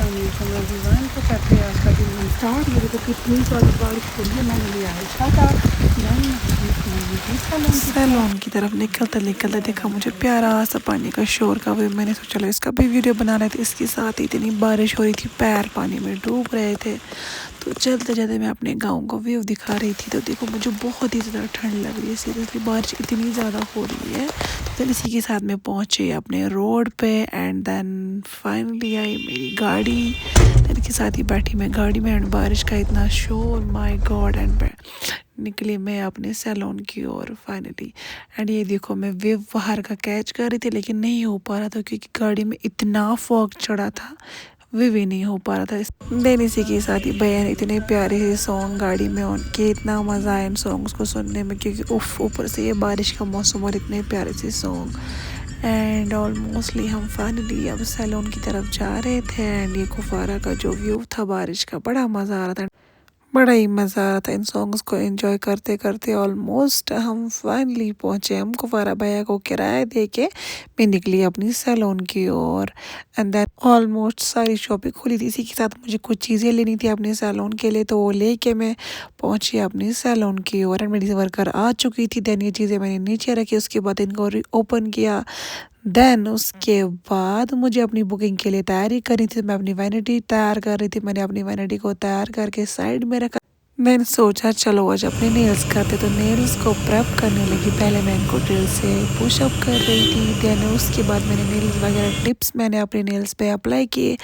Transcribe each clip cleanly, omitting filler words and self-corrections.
अस्सलामुअलैकुम एवरीवन। तो कहते हैं आज का दिन हम स्टार्ट। ये देखो कितनी सारी बारिश हो रही है। मैंने लिया है छाता। सैलून की तरफ निकलते निकलते देखा मुझे प्यारा सा पानी का शोर का व्यू। मैंने सोचा चलो इसका भी वीडियो बना रहे थे। इसके साथ इतनी बारिश हो रही थी, पैर पानी में डूब रहे थे। तो चलते चलते मैं अपने गांव का व्यू दिखा रही थी। तो देखो मुझे बहुत ही ज़्यादा ठंड लग रही है, सीरियसली बारिश इतनी ज़्यादा हो रही है। तो इसी के साथ मैं पहुंची अपने रोड पे एंड देन फाइनली आई मेरी गाड़ी। इनके साथ ही बैठी मैं गाड़ी में एंड बारिश का इतना शोर, माय गॉड। एंड निकली मैं अपने सैलून की ओर फाइनली। एंड ये देखो मैं वेव बाहर का कैच कर रही थी लेकिन नहीं हो पा रहा था क्योंकि गाड़ी में इतना फॉग चढ़ा था, वे भी नहीं हो पा रहा था। देन इसी के साथ ही भैया ने इतने प्यारे से सॉन्ग गाड़ी में ऑन किए, इतना मज़ा आया इन सॉन्ग्स को सुनने में क्योंकि उफ ऊपर से ये बारिश का मौसम और इतने प्यारे से सॉन्ग। एंड ऑलमोस्टली हम फाइनली अब सैलून की तरफ जा रहे थे। एंड ये कुफारा का जो व्यू था बारिश का, बड़ा मज़ा आ रहा था, बड़ा ही मज़ा आ रहा था इन सॉन्ग्स को एंजॉय करते करते। ऑलमोस्ट हम फाइनली पहुँचे। हम कुफारा भैया को किराया दे के मैं निकली अपनी सैलून की ओर। एंड देन ऑलमोस्ट सारी शॉपिंग खुली थी। इसी के साथ मुझे कुछ चीज़ें लेनी थी अपने सैलून के लिए, तो वो लेके मैं पहुँची अपनी सैलून की ओर। एंड मेरी वर्कर आ चुकी थी। देन ये चीज़ें मैंने नीचे रखी, उसके बाद इनको ओपन किया। देन उसके बाद मुझे अपनी बुकिंग के लिए तैयारी करनी थी। मैं अपनी वैनिटी तैयार कर रही थी। मैंने अपनी वैनिटी को तैयार करके साइड में रखा। मैंने सोचा चलो आज अपने नेल्स करते, तो नेल्स को प्रेप करने लगी। पहले मैं इनको ड्रिल से पुशअप कर रही थी। देन उसके बाद मैंने नेल्स वगैरह टिप्स मैंने अपने नेल्स पे अप्लाई किए।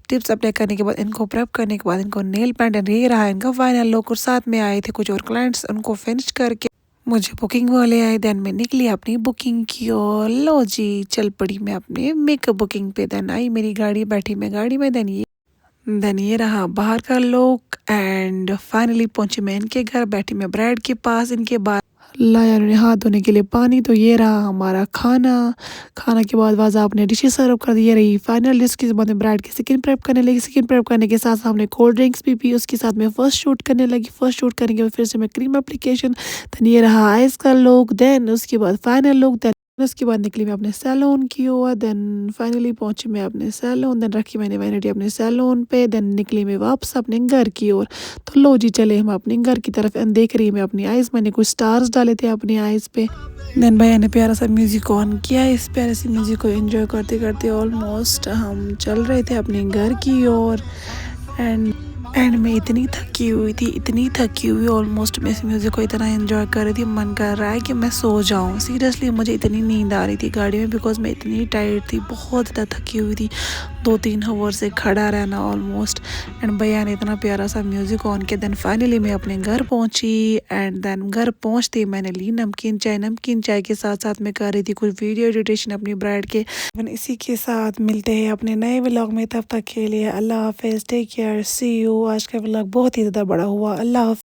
टिप्स अप्लाई करने के बाद इनको प्रेप करने के बाद इनको नेल पेंट, एंड ये रहा इनका फाइनल लुक। और साथ में आए थे कुछ और क्लाइंट्स, उनको फिनिश करके मुझे बुकिंग वाले आए। देन मैं निकली अपनी बुकिंग की और लो जी चल पड़ी मैं अपने मेकअप बुकिंग पे। देन आई मेरी गाड़ी, बैठी मैं गाड़ी में। देन ये रहा बाहर का लुक। एंड फाइनली पहुंची मैं इनके घर, बैठी मैं ब्राइड के पास। इनके बाद लाया उन्होंने हाथ धोने के लिए पानी। तो ये रहा हमारा खाना। खाना के बाद वाजा आपने डिशेज सर्व कर दी। ये रही फाइनल डिश। के बाद में ब्राइड की स्किन प्रेप करने लगी। स्किन प्रेप करने के साथ हमने कोल्ड ड्रिंक्स भी पी। उसके साथ में फर्स्ट शूट करने लगी। फर्स्ट शूट करने के बाद फिर से मैं क्रीम एप्लीकेशन। देन ये रहा आइस का लुक। देन उसके बाद फाइनल लुक। देन उसके बाद निकली मैं अपने सैलून की ओर। देन फाइनली पहुंची मैं अपने सैलून। देन रखी मैंने वैनिटी अपने सैलून पे। देन निकली मैं वापस अपने घर की ओर। तो लो जी चले हम अपने घर की तरफ। एंड देख रही मैं अपनी आइज़, मैंने कुछ स्टार्स डाले थे अपनी आइज़ पे। देन भैया ने प्यारा सा म्यूज़िक ऑन किया। इस प्यारे से म्यूज़िक को एंजॉय करते करते ऑलमोस्ट हम चल रहे थे अपने घर की ओर। एंड मैं इतनी थकी हुई ऑलमोस्ट मैं इस म्यूज़िक को इतना एंजॉय कर रही थी, मन कर रहा है कि मैं सो जाऊं। सीरियसली मुझे इतनी नींद आ रही थी गाड़ी में बिकॉज मैं इतनी टायर्ड थी, बहुत ज़्यादा थकी हुई थी। 2-3 आवर से खड़ा रहना ऑलमोस्ट। एंड भैया ने इतना प्यारा सा म्यूज़िक ऑन किया। देन फाइनली मैं अपने घर पहुंची। एंड देन घर पहुंचते ही मैंने ली नमकीन चाय। नमकीन चाय के साथ साथ मैं कर रही थी कुछ वीडियो एडिटेशन अपनी ब्राइड के। इसी के साथ मिलते हैं अपने नए व्लॉग में। तब तक के लिए अल्लाह हाफिज़, टेक केयर, सी यू। आज का व्लॉग बहुत ही ज़्यादा बड़ा हुआ। अल्लाह हाफिज़।